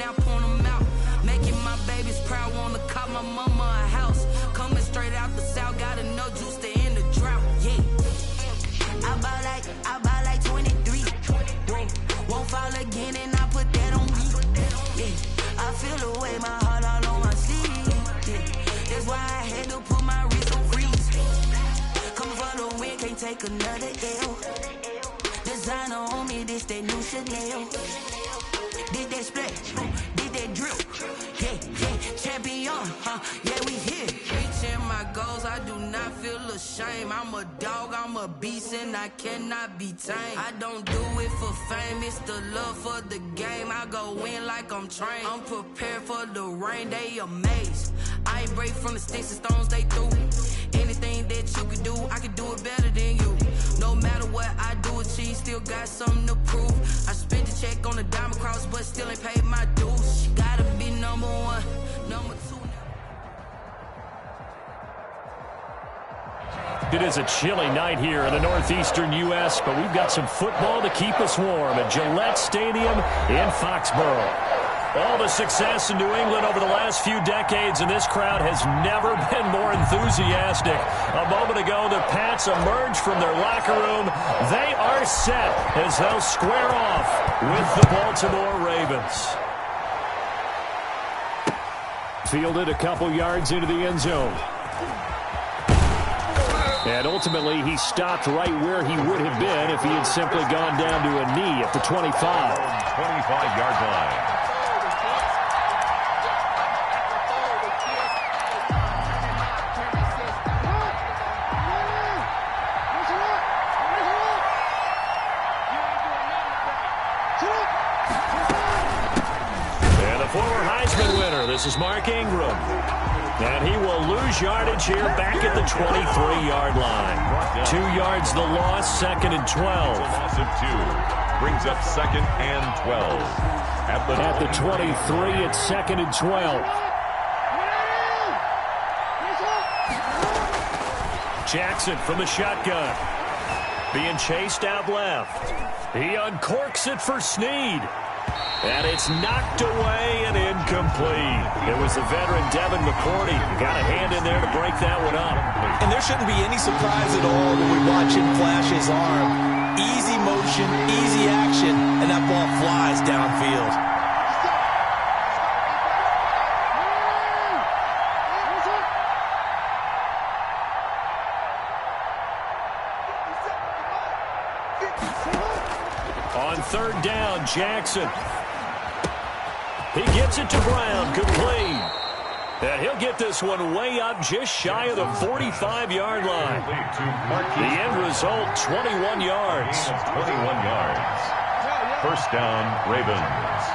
now, point them out. Making my babies proud, wanna cop my mama a house. Coming straight out the south, gotta know juice to end the drought. Yeah. I buy like 23. Won't fall again, and I put that on me. Yeah. I feel the way, my heart all on my sleeve. Yeah. That's why I had to put my wrist on freeze. Coming for the win, can't take another L. Designer on me, this that new Chanel. Did that splash, did that drip. Yeah, champion, yeah, we here. Reaching my goals, I do not feel ashamed. I'm a dog, I'm a beast, and I cannot be tamed. I don't do it for fame, it's the love for the game. I go in like I'm trained. I'm prepared for the rain, they amazed. I ain't break from the sticks and stones they threw. Anything that you could do, I could do it better than you. No matter what I do, achieve, still got something to prove. I spent the check on the diamond cross, but still ain't paid my dues. Gotta be number one, number two. It is a chilly night here in the northeastern U.S., but we've got some football to keep us warm at Gillette Stadium in Foxborough. All the success in New England over the last few decades, and this crowd has never been more enthusiastic. A moment ago, the Pats emerged from their locker room. They are set as they'll square off with the Baltimore Ravens. Fielded a couple yards into the end zone. And ultimately, he stopped right where he would have been if he had simply gone down to a knee at the 25. 25-yard line. This is Mark Ingram. And he will lose yardage here back at the 23-yard line. 2 yards the loss, second and 12. Loss of 2 brings up second and 12. At the 23, it's second and 12. Jackson from the shotgun. Being chased out left. He uncorks it for Snead. And it's knocked away and incomplete. It was the veteran Devin McCourty. Got a hand in there to break that one up. And there shouldn't be any surprise at all when we watch him flash his arm. Easy motion, easy action, and that ball flies downfield. On third down, Jackson. He gets it to Brown, complete. And he'll get this one way up just shy of the 45-yard line. The end result, 21 yards. 21 yards. First down, Ravens.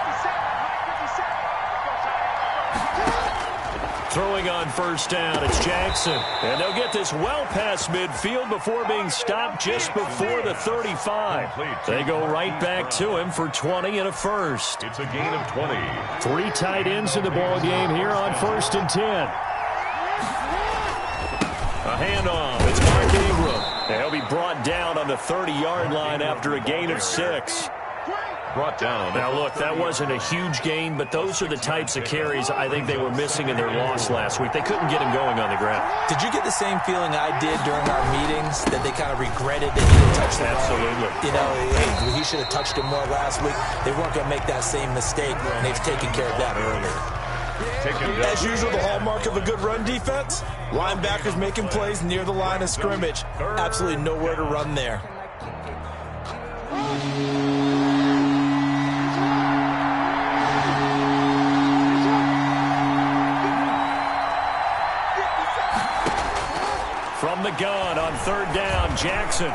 Throwing on first down, it's Jackson. And they'll get this well past midfield before being stopped just before the 35. They go right back to him for 20 and a first. It's a gain of 20. 3 tight ends in the ball game here on first and 10. A handoff. It's Mark Ingram. And he'll be brought down on the 30-yard line after a gain of 6. Brought down. Now, look, that wasn't a huge gain, but those are the types of carries I think they were missing in their loss last week. They couldn't get him going on the ground. Did you get the same feeling I did during our meetings, that they kind of regretted that he didn't touch the ball? Absolutely. You know, he should have touched him more last week. They weren't going to make that same mistake, and they've taken care of that earlier. As usual, the hallmark of a good run defense, linebackers making plays near the line of scrimmage. Absolutely nowhere to run there. From the gun on third down, Jackson.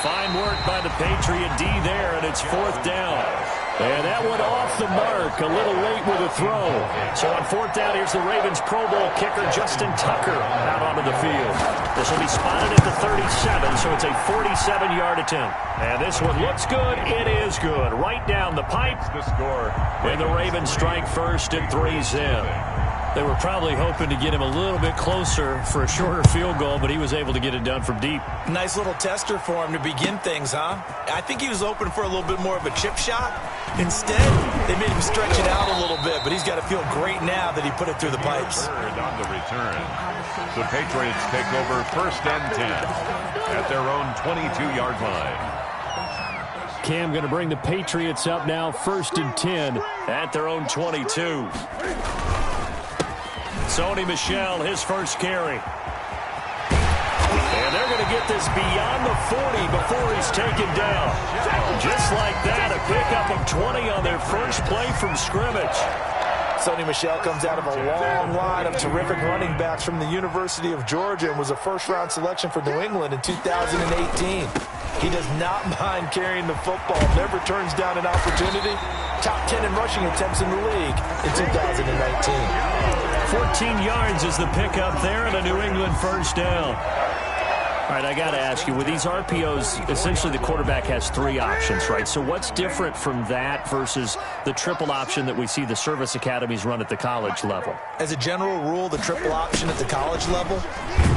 Fine work by the Patriot D there, and it's fourth down. And that went off the mark, a little late with a throw. So on fourth down, here's the Ravens Pro Bowl kicker, Justin Tucker, out onto the field. This will be spotted at the 37, so it's a 47-yard attempt. And this one looks good. It is good. Right down the pipe. The score. And the Ravens strike first and 3's in. They were probably hoping to get him a little bit closer for a shorter field goal, but he was able to get it done from deep. Nice little tester for him to begin things, huh? I think he was open for a little bit more of a chip shot. Instead, they made him stretch it out a little bit, but he's got to feel great now that he put it through the pipes. On the return, the Patriots take over 1st and 10 at their own 22-yard line. Cam going to bring the Patriots up now, 1st and 10 at their own 22. Sony Michel, his first carry. And they're going to get this beyond the 40 before he's taken down. Just like that, a pickup of 20 on their first play from scrimmage. Sony Michel comes out of a long line of terrific running backs from the University of Georgia and was a first-round selection for New England in 2018. He does not mind carrying the football, never turns down an opportunity. Top 10 in rushing attempts in the league in 2019. 14 yards is the pickup there and a New England first down. All right, I got to ask you, with these RPOs, essentially the quarterback has 3 options, right? So what's different from that versus the triple option that we see the service academies run at the college level? As a general rule, the triple option at the college level,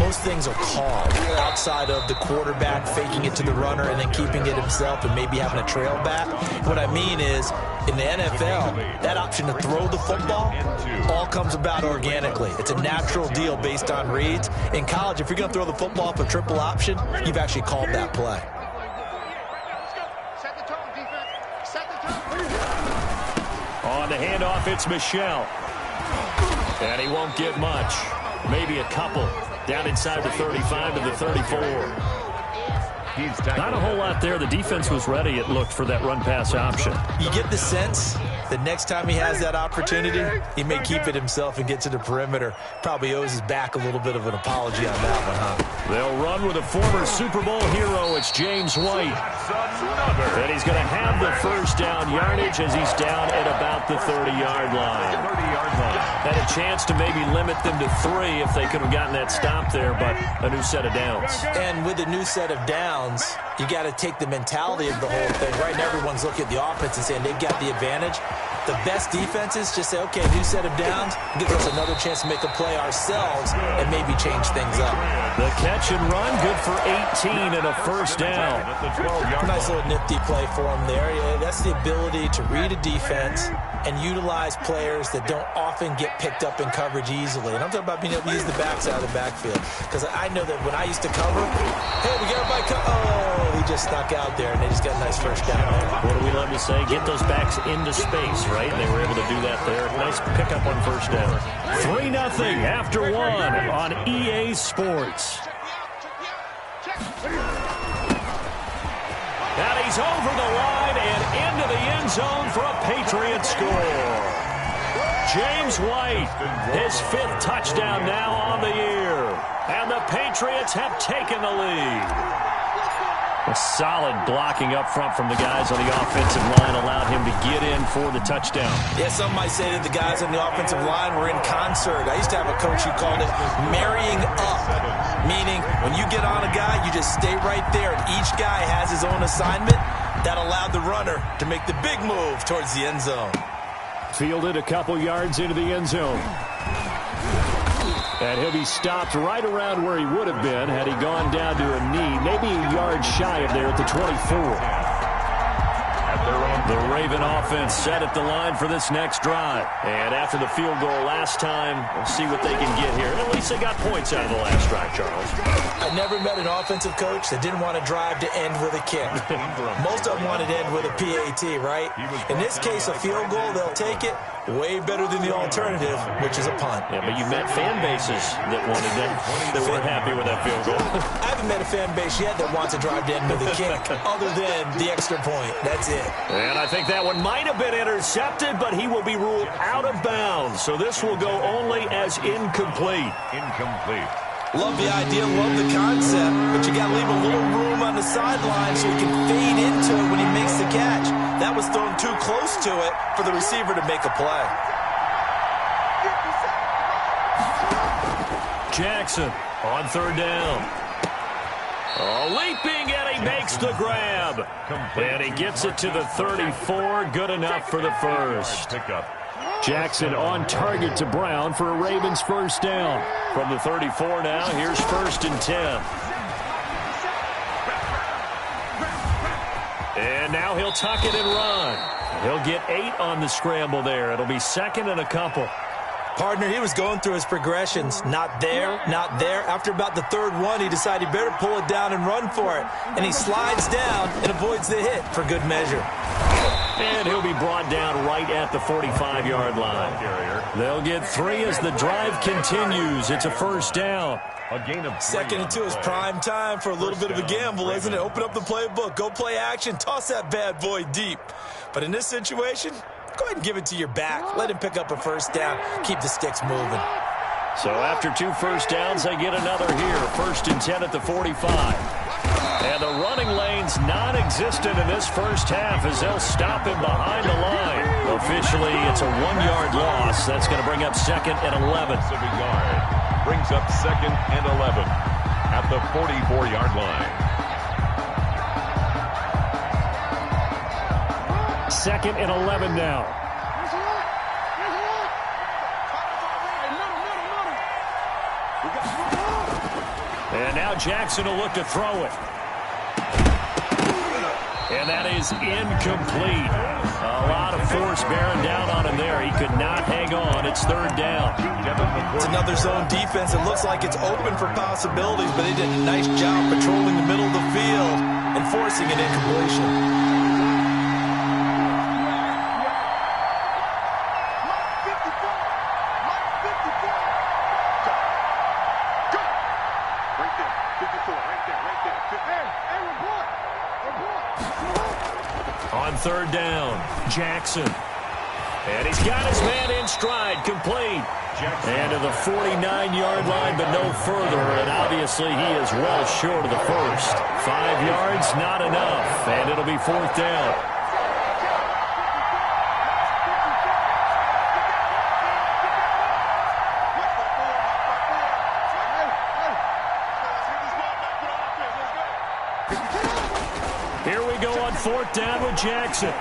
most things are called outside of the quarterback faking it to the runner and then keeping it himself and maybe having a trail back. What I mean is, in the NFL, that option to throw the football all comes about organically. It's a natural deal based on reads. In college, if you're going to throw the football off a triple option, you've actually called that play. On the handoff, it's Michel. And he won't get much. Maybe a couple. Down inside the 35 to the 34. Not a whole lot there. The defense was ready, it looked, for that run-pass option. You get the sense that next time he has that opportunity, he may keep it himself and get to the perimeter. Probably owes his back a little bit of an apology on that one, huh? They'll run with a former Super Bowl hero. It's James White. And he's going to have the first down yardage as he's down at about the 30-yard line. Had a chance to maybe limit them to 3 if they could have gotten that stop there, but a new set of downs. And with a new set of downs, you got to take the mentality of the whole thing. Right now, everyone's looking at the offense and saying they've got the advantage. The best defenses just say, okay, new set of downs, gives us another chance to make a play ourselves and maybe change things up. The catch and run, good for 18 and a first down. Nice little nifty play for him there. Yeah, that's the ability to read a defense and utilize players that don't often get picked up in coverage easily. And I'm talking about being able to use the backside of the backfield. Because I know that when I used to cover, hey, we got everybody oh, he just snuck out there, and they just got a nice first down there. What do we love to say? Get those backs into space, right? And they were able to do that there. Nice pickup on first down. 3-0 after 1 on EA Sports. And he's over the line and into the end zone for a Patriot score. James White, his 5th touchdown now on the year. And the Patriots have taken the lead. A solid blocking up front from the guys on the offensive line allowed him to get in for the touchdown. Yeah, some might say that the guys on the offensive line were in concert. I used to have a coach who called it marrying up, meaning when you get on a guy, you just stay right there, and each guy has his own assignment. That allowed the runner to make the big move towards the end zone. Fielded a couple yards into the end zone. And he'll be stopped right around where he would have been had he gone down to a knee, maybe a yard shy of there at the 24. The Raven offense set at the line for this next drive. And after the field goal last time, we'll see what they can get here. At least they got points out of the last drive, Charles. I never met an offensive coach that didn't want to drive to end with a kick. Most of them wanted to end with a PAT, right? In this case, a field goal, they'll take it. Way better than the alternative, which is a punt. Yeah, but you met fan bases that wanted them, that weren't happy with that field goal. I haven't met a fan base yet that wants to drive to end with a kick, other than the extra point. That's it. And I think that one might have been intercepted, but he will be ruled out of bounds. So this will go only as incomplete. Incomplete. Love the idea, love the concept, but you got to leave a little room on the sideline so he can fade into it when he makes the catch. That was thrown too close to it for the receiver to make a play. Jackson on 3rd down. Oh, leaping, and he makes the grab. And he gets it to the 34. Good enough for the first. Jackson on target to Brown for a Ravens first down. From the 34 now, here's 1st and 10. And now he'll tuck it and run. He'll get 8 on the scramble there. It'll be 2nd and a couple. Partner, he was going through his progressions. Not there, not there. After about the 3rd one, he decided he better pull it down and run for it. And he slides down and avoids the hit for good measure. And he'll be brought down right at the 45-yard line. They'll get 3 as the drive continues. It's a first down. A gain of 2nd and 2 is prime time for a little bit of a gamble, isn't it? Open up the playbook, go play action, toss that bad boy deep. But in this situation, go ahead and give it to your back. Let him pick up a first down. Keep the sticks moving. So after 2 first downs, they get another here. 1st and 10 at the 45. And the running lane's non-existent in this first half as they'll stop him behind the line. Officially, it's a 1-yard loss. That's going to bring up 2nd and 11. Brings up 2nd and 11 at the 44-yard line. 2nd and 11 now. And now Jackson will look to throw it. And that is incomplete. A lot of force bearing down on him there. He could not hang on. It's 3rd down. It's another zone defense. It looks like it's open for possibilities, but they did a nice job patrolling the middle of the field and forcing an incompletion. On 3rd down, Jackson. And he's got his man in stride, complete. And to the 49-yard line, but no further. And obviously he is well short of the first. 5 yards, not enough. And it'll be 4th down. Here we go on 4th down with Jackson.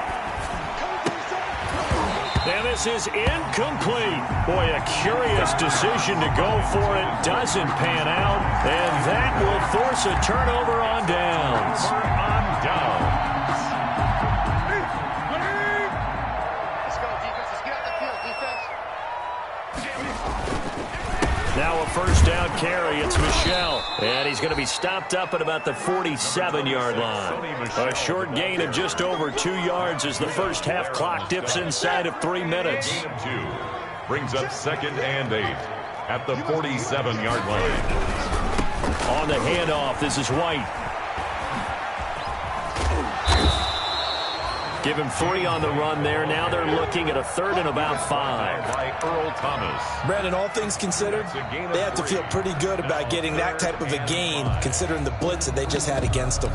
And this is incomplete. Boy, a curious decision to go for it. Doesn't pan out. And that will force a turnover on downs. Let's go, defense. Let's get out the field, defense. Now a first down carry. It's Michel. And he's going to be stopped up at about the 47-yard line. A short gain of just over 2 yards as the first half clock dips inside of 3 minutes. Gain of 2 brings up 2nd and 8 at the 47-yard line. On the handoff, this is White. Give him 3 on the run there. Now they're looking at a 3rd and about 5. By Earl Thomas. Brandon, all things considered, they have to feel pretty good about getting that type of a gain, considering the blitz that they just had against them.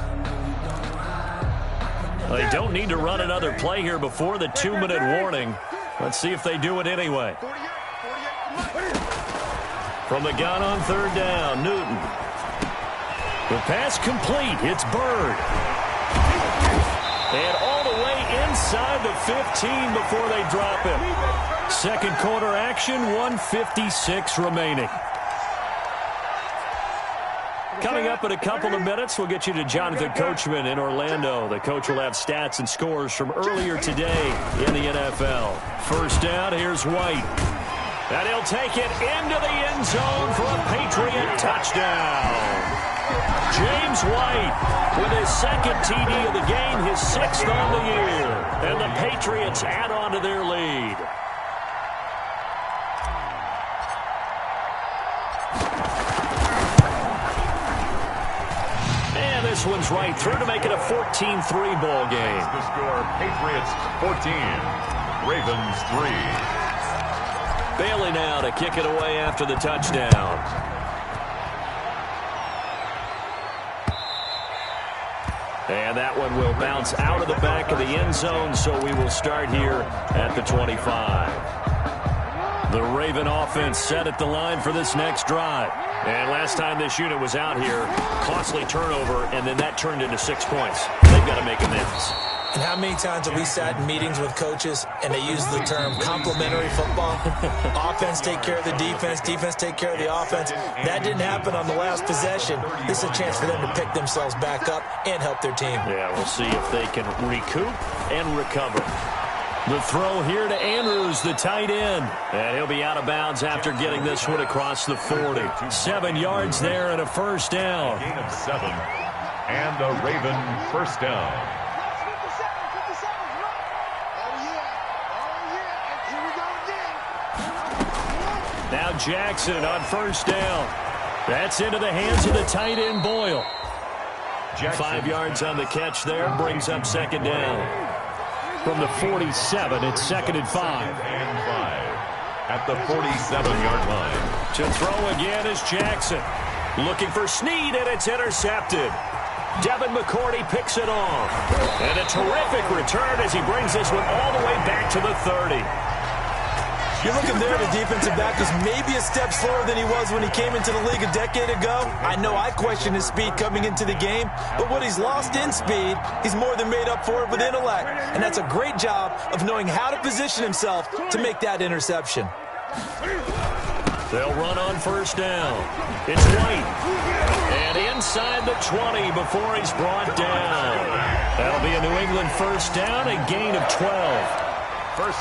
They don't need to run another play here before the 2-minute warning. Let's see if they do it anyway. From the gun on 3rd down, Newton. The pass complete. It's Bird. And all the way inside the 15 before they drop him. 2nd quarter action, 1:56 remaining. Coming up in a couple of minutes, we'll get you to Jonathan Coachman in Orlando. The coach will have stats and scores from earlier today in the NFL. First down, here's White. And he'll take it into the end zone for a Patriot touchdown. James White with his 2nd TD of the game, his 6th on the year. And the Patriots add on to their lead. And this one's right through to make it a 14-3 ball game. The score, Patriots 14, Ravens 3. Bailey now to kick it away after the touchdown. And that one will bounce out of the back of the end zone, so we will start here at the 25. The Raven offense set at the line for this next drive. And last time this unit was out here, costly turnover, and then that turned into 6 points. They've got to make amends. And how many times have we sat in meetings with coaches and they use the term complementary football? Offense take care of the defense, defense take care of the offense. That didn't happen on the last possession. This is a chance for them to pick themselves back up and help their team. Yeah, we'll see if they can recoup and recover. The throw here to Andrews, the tight end. And he'll be out of bounds after getting this one across the 40. 7 yards there and a first down. Gain of 7. And a Raven first down. Now Jackson on first down. That's into the hands of the tight end Boyle. Jackson. 5 yards on the catch there, brings up second down. From the 47, it's 2nd and 5. And 5 at the 47-yard line. To throw again is Jackson. Looking for Snead, and it's intercepted. Devin McCourty picks it off. And a terrific return as he brings this one all the way back to the 30. You're looking there, the defensive back is maybe a step slower than he was when he came into the league a decade ago. I know I questioned his speed coming into the game, but what he's lost in speed, he's more than made up for it with intellect. And that's a great job of knowing how to position himself to make that interception. They'll run on first down. It's White. And inside the 20 before he's brought down. That'll be a New England first down, a gain of 12.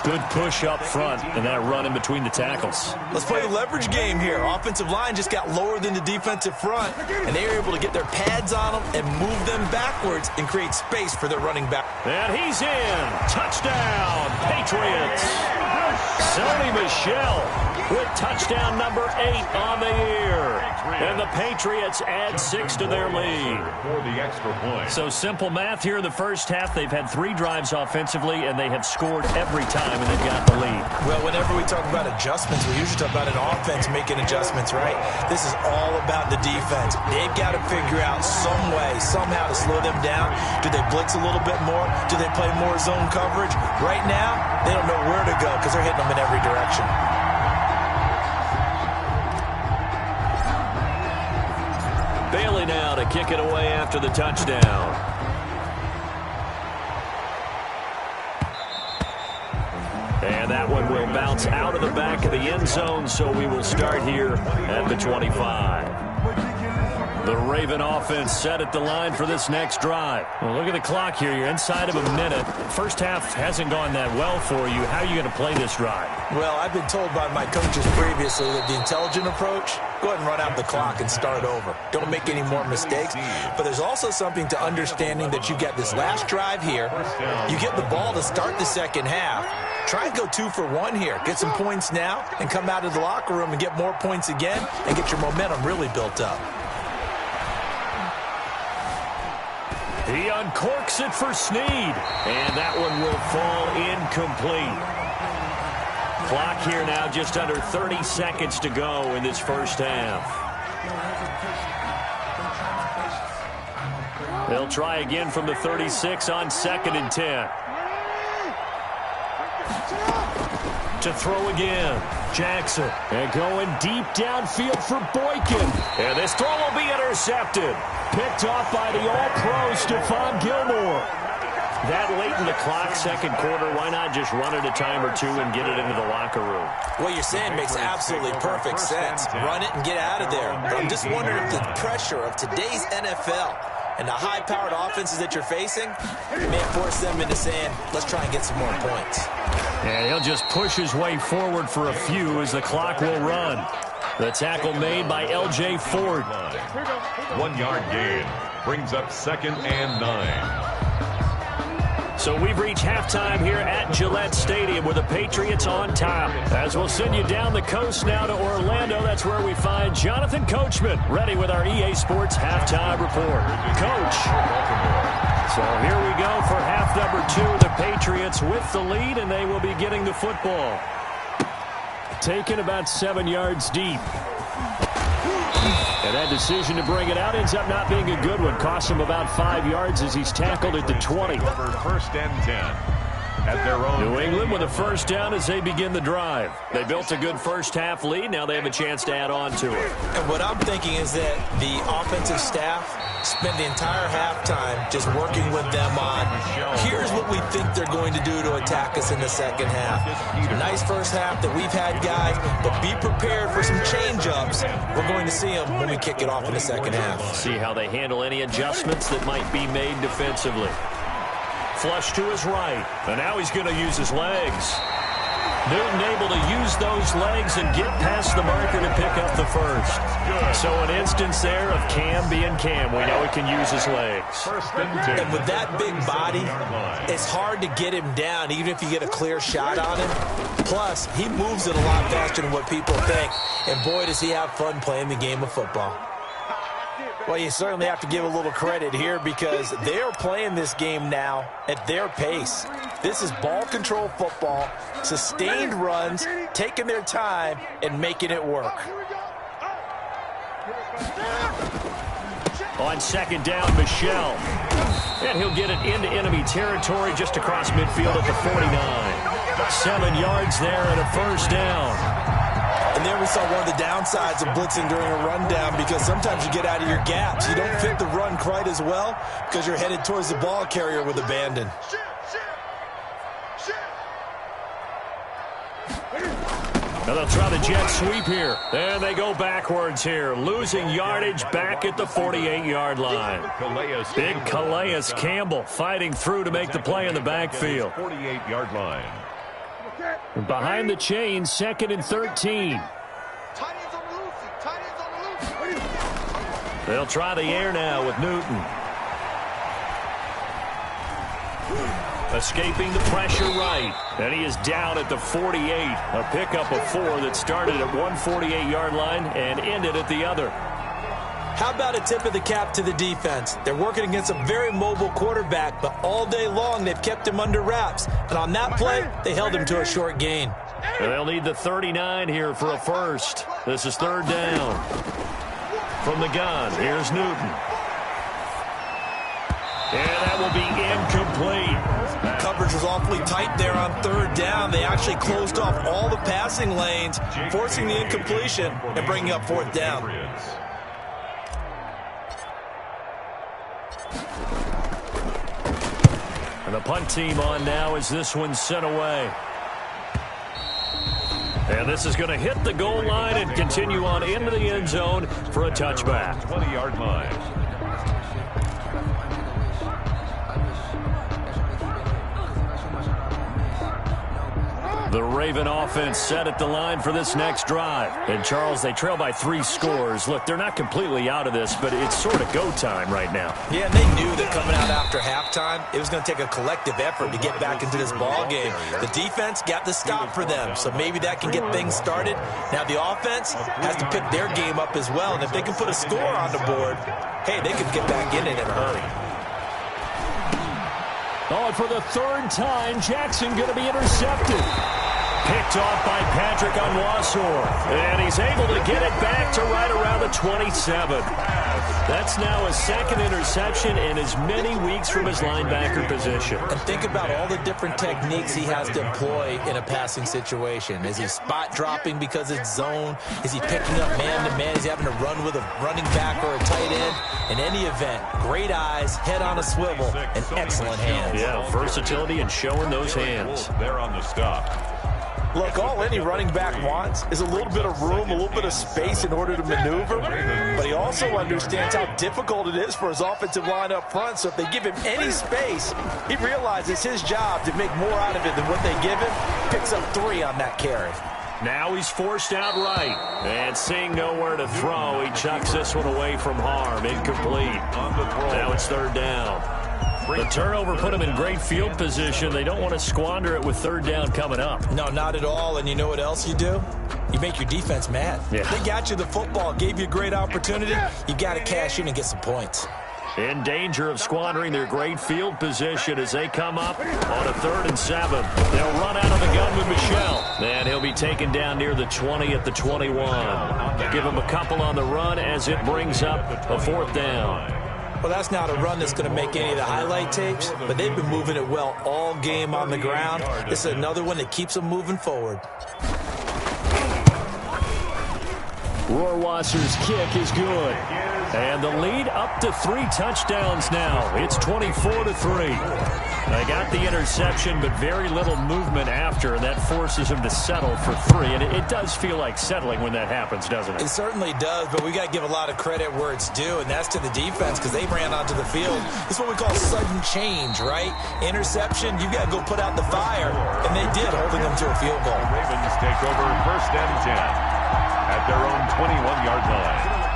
Good push up front, and that run in between the tackles. Let's play the leverage game here. Offensive line just got lower than the defensive front, and they were able to get their pads on them and move them backwards and create space for their running back. And he's in. Touchdown, Patriots. Sony Michel with touchdown number 8 on the year. And the Patriots add 6 to their lead. For the extra point. So simple math here in the first half. They've had 3 drives offensively, and they have scored every time, and they've got the lead. Well, whenever we talk about adjustments, we usually talk about an offense making adjustments, right? This is all about the defense. They've got to figure out some way, somehow to slow them down. Do they blitz a little bit more? Do they play more zone coverage? Right now, they don't know where to go because they're hitting them in every direction. Bailey now to kick it away after the touchdown. And that one will bounce out of the back of the end zone, so we will start here at the 25. The Raven offense set at the line for this next drive. Well, look at the clock here. You're inside of a minute. First half hasn't gone that well for you. How are you going to play this drive? Well, I've been told by my coaches previously that the intelligent approach, go ahead and run out the clock and start over. Don't make any more mistakes. But there's also something to understanding that you get this last drive here. You get the ball to start the second half. Try and go 2 for 1 here. Get some points now and come out of the locker room and get more points again and get your momentum really built up. He uncorks it for Snead, and that one will fall incomplete. Clock here now just under 30 seconds to go in this first half. They'll try again from the 36 on 2nd and 10. To throw again, Jackson. And going deep downfield for Boykin. And this throw will be intercepted. Picked off by the all-pro Stephon Gilmore. That late in the clock, second quarter, why not just run it a time or two and get it into the locker room? What you're saying makes absolutely perfect sense. Run it and get out of there. But I'm just wondering if the pressure of today's NFL and the high-powered offenses that you're facing may force them into saying, let's try and get some more points. And he'll just push his way forward for a few as the clock will run. The tackle made by L.J. Ford. 1 yard gain brings up 2nd and 9. So we've reached halftime here at Gillette Stadium with the Patriots on top. As we'll send you down the coast now to Orlando, that's where we find Jonathan Coachman ready with our EA Sports halftime report. Coach. So here we go for half number 2. The Patriots with the lead, and they will be getting the football. Taken about 7 yards deep. And that decision to bring it out ends up not being a good one. Costs him about 5 yards as he's tackled at the 20. Over 1st and 10 at their own. New England with a first down as they begin the drive. They built a good first-half lead. Now they have a chance to add on to it. And what I'm thinking is that the offensive staff spent the entire halftime just working with them on, here's what we think they're going to do to attack us in the second half. Nice first half that we've had, guys, but be prepared for some change-ups. We're going to see them when we kick it off in the second half. See how they handle any adjustments that might be made defensively. Flush to his right, and now he's going to use his legs. Newton able to use those legs and get past the marker to pick up the first. So an instance there of Cam being Cam. We know he can use his legs. And with that big body, it's hard to get him down, even if you get a clear shot on him. Plus, he moves it a lot faster than what people think. And boy, does he have fun playing the game of football. Well, you certainly have to give a little credit here because they're playing this game now at their pace. This is ball control football, sustained runs, taking their time, and making it work. On second down, Michel. And he'll get it into enemy territory just across midfield at the 49. 7 yards there and a first down. And there we saw one of the downsides of blitzing during a rundown because sometimes you get out of your gaps. You don't fit the run quite as well because you're headed towards the ball carrier with abandon. Now they'll try the jet sweep here. And they go backwards here, losing yardage back at the 48-yard line. Big Calais Campbell fighting through to make the play in the backfield. 48-yard line. Behind the chain, 2nd and 13. They'll try the air now with Newton. Escaping the pressure right. And he is down at the 48. A pickup of 4 that started at one 48-yard line and ended at the other. How about a tip of the cap to the defense? They're working against a very mobile quarterback, but all day long they've kept him under wraps. And on that play, they held him to a short gain. And they'll need the 39 here for a first. This is 3rd down. From the gun, here's Newton. And that will be incomplete. Coverage was awfully tight there on 3rd down. They actually closed off all the passing lanes, forcing the incompletion and bringing up 4th down. And the punt team on now as this one's sent away. And this is going to hit the goal line and continue on into the end zone for a touchback. 20-yard line. The Raven offense set at the line for this next drive. And, Charles, they trail by 3 scores. Look, they're not completely out of this, but it's sort of go time right now. Yeah, and they knew that coming out after halftime, it was going to take a collective effort to get back into this ball game. The defense got the stop for them, so maybe that can get things started. Now the offense has to pick their game up as well, and if they can put a score on the board, hey, they could get back in it in a hurry. Oh, and for the 3rd time, Jackson going to be intercepted. Picked off by Patrick Onwuasor. And he's able to get it back to right around the 27. That's now his 2nd interception in as many weeks from his linebacker position. And think about all the different techniques he has to employ in a passing situation. Is he spot dropping because it's zone? Is he picking up man-to-man? Is he having to run with a running back or a tight end? In any event, great eyes, head on a swivel, and excellent hands. Yeah, versatility and showing those hands. They're on the stop. Look, all any running back wants is a little bit of room, a little bit of space in order to maneuver. But he also understands how difficult it is for his offensive line up front. So if they give him any space, he realizes his job to make more out of it than what they give him. Picks up 3 on that carry. Now he's forced out right. And seeing nowhere to throw, he chucks this one away from harm. Incomplete. Now it's 3rd down. The turnover put him in great field position. They don't want to squander it with 3rd down coming up. No, not at all. And you know what else you do? You make your defense mad. Yeah. They got you the football, gave you a great opportunity. You got to cash in and get some points. In danger of squandering their great field position as they come up on a 3rd and 7. They'll run out of the gun with Michel. And he'll be taken down near the 20 at the 21. Give him a couple on the run as it brings up a 4th down. Well, that's not a run that's going to make any of the highlight tapes, but they've been moving it well all game on the ground. This is another one that keeps them moving forward. Rohrwasser's kick is good. And the lead up to 3 touchdowns now. It's 24-3. They got the interception, but very little movement after, and that forces him to settle for 3. And it does feel like settling when that happens, doesn't it? It certainly does, but we got to give a lot of credit where it's due, and that's to the defense because they ran onto the field. This is what we call sudden change, right? Interception, you got to go put out the fire, and they did, holding them to a field goal. The Ravens take over 1st and 10 at their own 21-yard line.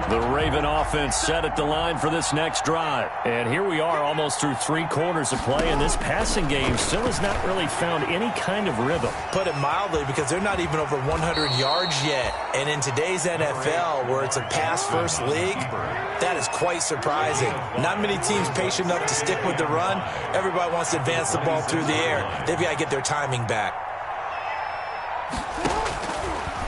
The Raven offense set at the line for this next drive. And here we are almost through 3 quarters of play, and this passing game still has not really found any kind of rhythm. Put it mildly, because they're not even over 100 yards yet. And in today's NFL, where it's a pass-first league, that is quite surprising. Not many teams patient enough to stick with the run. Everybody wants to advance the ball through the air. They've got to get their timing back.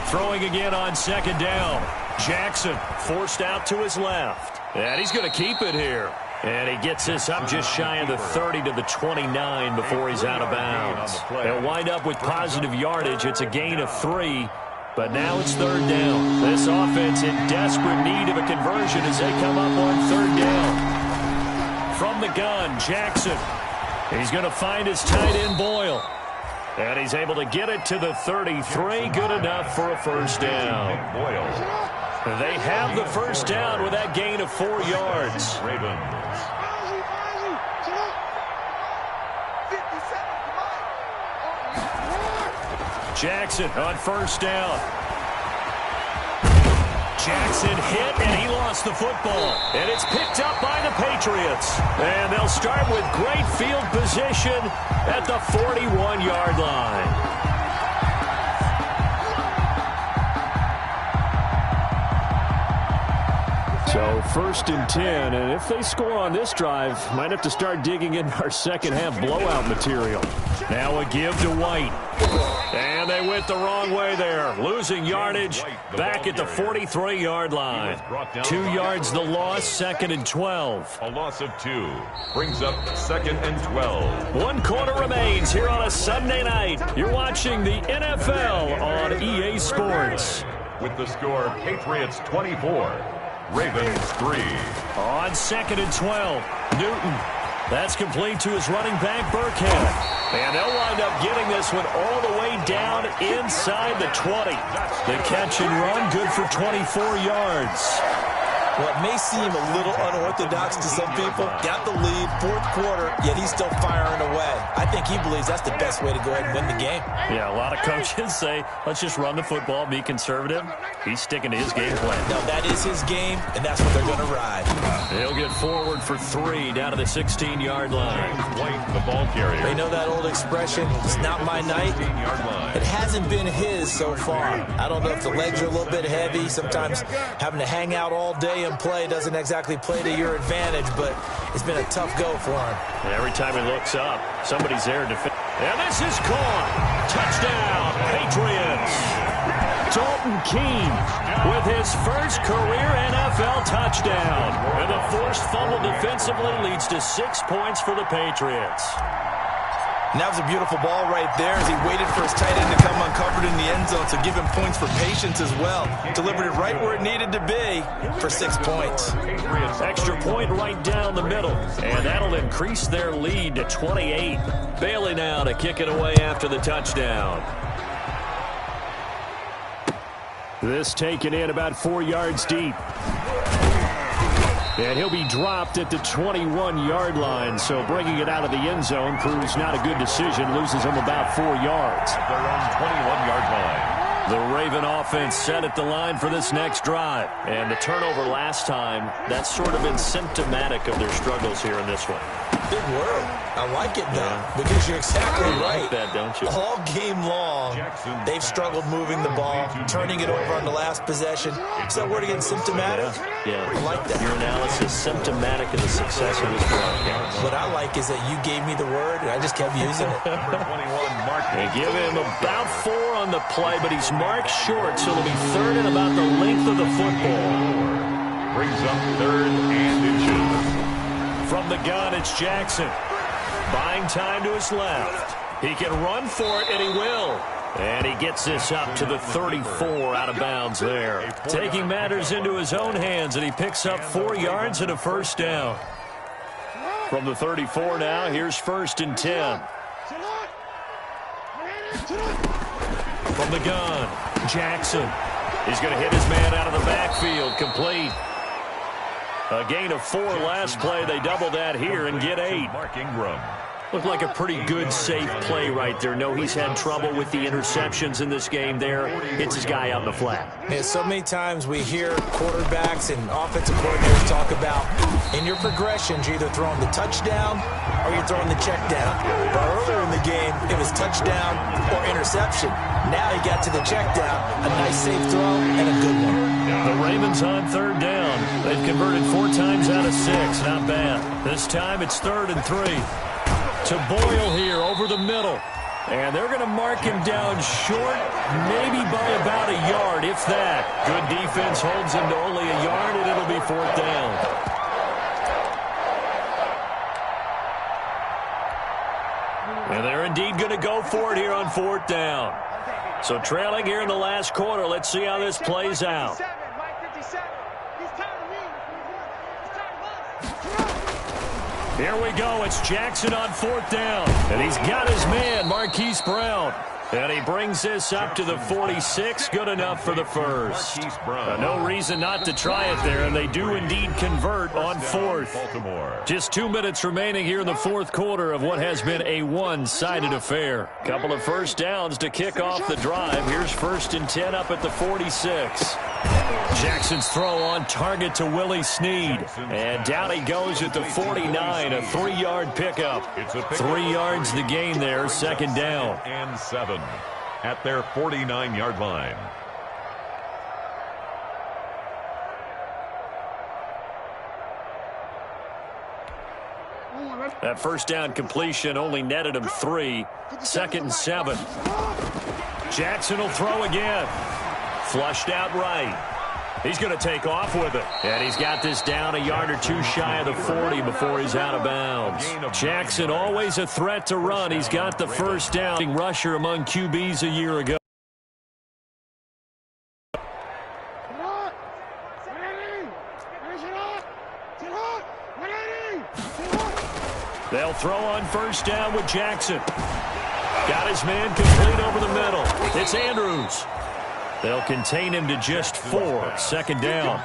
Throwing again on 2nd down. Jackson forced out to his left. And he's going to keep it here. And he gets this up just shy of the 30 to the 29 before he's out of bounds. They'll wind up with positive yardage. It's a gain of 3. But now it's 3rd down. This offense in desperate need of a conversion as they come up on 3rd down. From the gun, Jackson. He's going to find his tight end, Boyle. And he's able to get it to the 33. Good enough for a 1st down. Boyle. They have the 1st down with that gain of 4 yards. Ravens. Jackson on 1st down. Jackson hit, and he lost the football. And it's picked up by the Patriots. And they'll start with great field position at the 41-yard line. So 1st and 10, and if they score on this drive, might have to start digging in our second-half blowout material. Now a give to White. And they went the wrong way there. Losing yardage back at the 43-yard line. 2 yards the loss, 2nd and 12. A loss of 2 brings up 2nd and 12. 1 quarter remains here on a Sunday night. You're watching the NFL on EA Sports. With the score, Patriots 24. Ravens 3. On 2nd and 12, Newton. That's complete to his running back, Boardcast. And they'll wind up getting this one all the way down inside the 20. The catch and run, good for 24 yards. Well, it may seem a little unorthodox to some people. Got the lead, 4th quarter, yet he's still firing away. I think he believes that's the best way to go ahead and win the game. Yeah, a lot of coaches say, let's just run the football, be conservative. He's sticking to his game plan. No, that is his game, and that's what they're going to ride. He'll get forward for 3 down to the 16-yard line. White, the ball carrier. They know that old expression, it's not my night. It hasn't been his so far. I don't know if the legs are a little bit heavy. Sometimes having to hang out all day and play doesn't exactly play to your advantage, but it's been a tough go for him. And every time he looks up, somebody's there to defend. And this is caught. Touchdown, Patriots. Dalton Keene with his first career NFL touchdown. And the forced fumble defensively leads to 6 points for the Patriots. And that was a beautiful ball right there as he waited for his tight end to come uncovered in the end zone, so give him points for patience as well. Delivered it right where it needed to be for 6 points. Extra point right down the middle, and that'll increase their lead to 28. Bailey now to kick it away after the touchdown. This taken in about 4 yards deep. And he'll be dropped at the 21-yard line, so bringing it out of the end zone proves not a good decision, loses him about 4 yards. At their own 21-yard line. The Raven offense set at the line for this next drive. And the turnover last time, that's sort of been symptomatic of their struggles here in this one. Big word. I like it, though, because you're exactly right. Like that, don't you? All game long, they've struggled moving the ball, turning it over on the last possession. Is that word again, symptomatic? Yeah. I like that. Your analysis, symptomatic of the success of this broadcast. What I like is that you gave me the word, and I just kept using it. They give him about 4 on the play, but he's marked short, so it'll be third and about the length of the football. Brings up 3rd and inches. From the gun, it's Jackson. Buying time to his left. He can run for it, and he will. And he gets this up to the 34 out of bounds there. Taking matters into his own hands, and he picks up 4 yards and a first down. From the 34 now, here's 1st and 10. From the gun, Jackson. He's going to hit his man out of the backfield. Complete. A gain of 4 last play. They double that here and get 8. Mark Ingram. Looked like a pretty good, safe play right there. No, he's had trouble with the interceptions in this game there. Hits his guy out in the flat. Yeah, so many times we hear quarterbacks and offensive coordinators talk about in your progressions, you're either throwing the touchdown or you're throwing the check down. But earlier in the game, it was touchdown or interception. Now he got to the check down, a nice safe throw and a good one. The Ravens on 3rd down. They've converted 4 times out of 6. Not bad. This time it's 3rd and 3. To Boyle here over the middle. And they're going to mark him down short, maybe by about a yard, if that. Good defense holds him to only a yard, and it'll be 4th down. And they're indeed going to go for it here on 4th down. So trailing here in the last quarter, let's see how this plays out. Here we go. It's Jackson on 4th down. And he's got his man, Marquise Brown. And he brings this up to the 46. Good enough for the first. No reason not to try it there, and they do indeed convert on 4th. Just 2 minutes remaining here in the 4th quarter of what has been a one-sided affair. Couple of first downs to kick off the drive. Here's 1st and 10 up at the 46. Jackson's throw on target to Willie Snead. And down he goes at the 49, a 3-yard pickup. 3 yards the gain there, 2nd down. And 7 at their 49-yard line. That first down completion only netted him 3. 2nd and 7. Jackson will throw again. Flushed out right. He's going to take off with it. And he's got this down a yard or 2 shy of the 40 before he's out of bounds. Jackson always a threat to run. He's got the first down. Rusher among QBs a year ago. They'll throw on first down with Jackson. Got his man complete over the middle. It's Andrews. They'll contain him to just 4. 2nd down.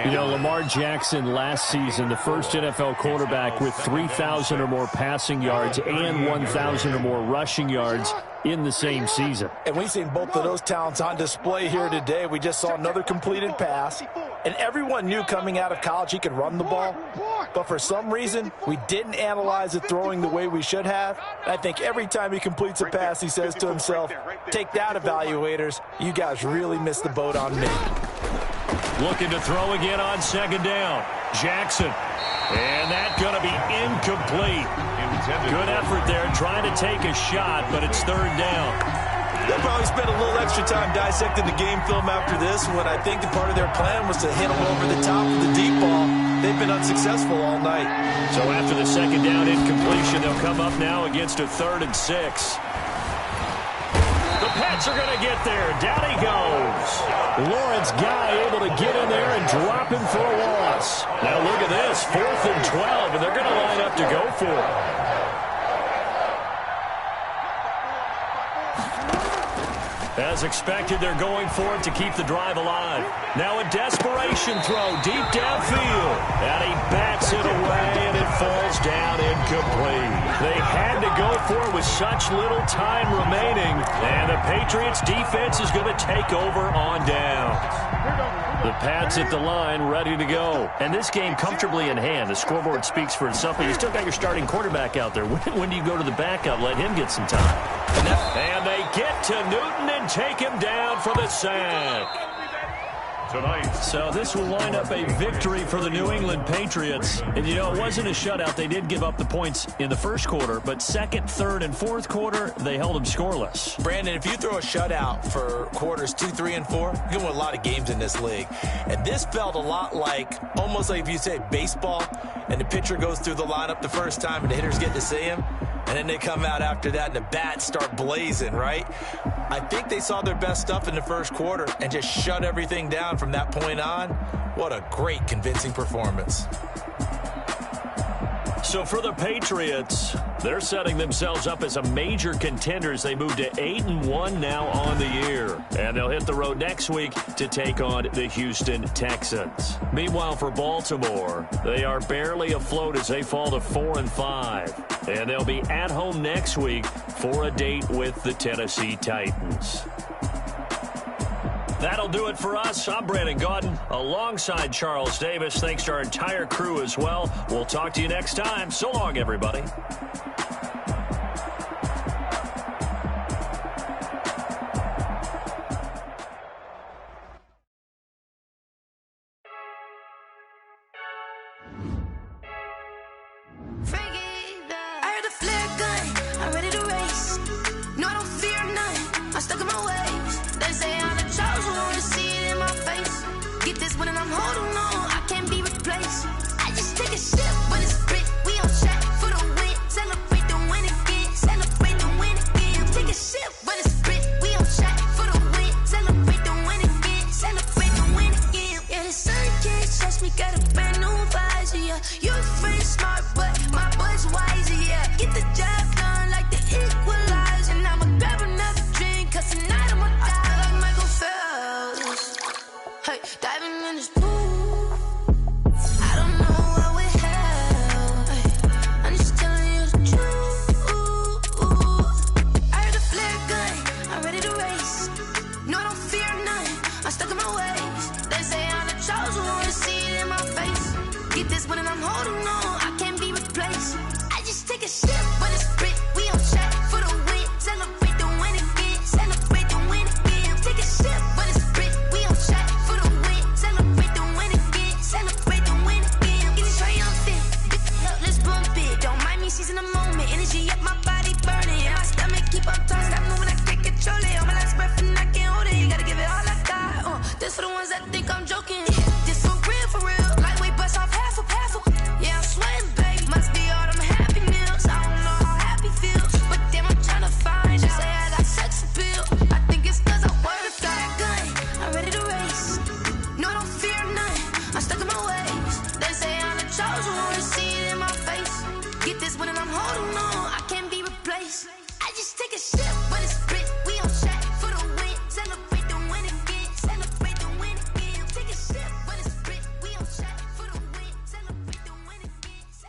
You know, Lamar Jackson last season, the first NFL quarterback with 3,000 or more passing yards and 1,000 or more rushing yards in the same season. And we've seen both of those talents on display here today. We just saw another completed pass. And everyone knew coming out of college he could run the ball. But for some reason, we didn't analyze it throwing the way we should have. And I think every time he completes a pass, he says to himself, take that, evaluators. You guys really missed the boat on me. Looking to throw again on 2nd down. Jackson. And that's going to be incomplete. Good effort there trying to take a shot, but it's 3rd down. They'll probably spend a little extra time dissecting the game film after this when I think the part of their plan was to hit them over the top of the deep ball. They've been unsuccessful all night. So after the 2nd down incompletion, they'll come up now against a 3rd and 6. The Pats are going to get there. Down he goes. Lawrence Guy able to get in there and drop him for a loss. Now look at this, 4th and 12, and they're going to line up to go for it. As expected, they're going for it to keep the drive alive. Now a desperation throw deep downfield. And he bats it away, and it falls down incomplete. They had to go for it with such little time remaining, and the Patriots defense is going to take over on downs. The Pats at the line, ready to go. And this game comfortably in hand. The scoreboard speaks for itself, but you still got your starting quarterback out there. When do you go to the backup? Let him get some time. And they get to Newton and take him down for the sack. Tonight. So this will wind up a victory for the New England Patriots. And, you know, it wasn't a shutout. They did give up the points in the first quarter, but second, third, and fourth quarter, they held them scoreless. Brandon, if you throw a shutout for quarters 2, 3, and 4, you can win a lot of games in this league. And this felt a lot like, almost like if you say baseball, and the pitcher goes through the lineup the first time and the hitters get to see him, and then they come out after that and the bats start blazing, right? I think they saw their best stuff in the first quarter and just shut everything down from that point on. What a great, convincing performance. So for the Patriots, they're setting themselves up as a major contender as they move to 8-1 now on the year. And they'll hit the road next week to take on the Houston Texans. Meanwhile, for Baltimore, they are barely afloat as they fall to 4-5. And they'll be at home next week for a date with the Tennessee Titans. That'll do it for us. I'm Brandon Gaudin alongside Charles Davis. Thanks to our entire crew as well. We'll talk to you next time. So long, everybody.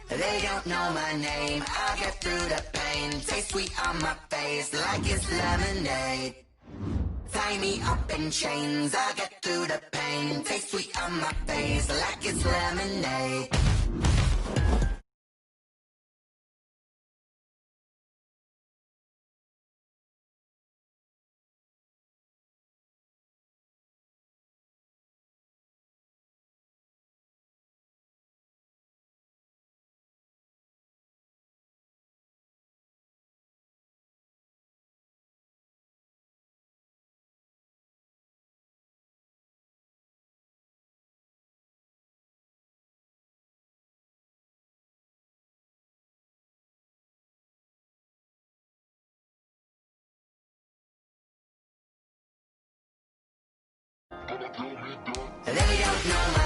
They don't know my name. I'll get through the pain. Taste sweet on my face like it's lemonade. Tie me up in chains. I'll get through the pain. Taste sweet on my face like it's lemonade. They don't know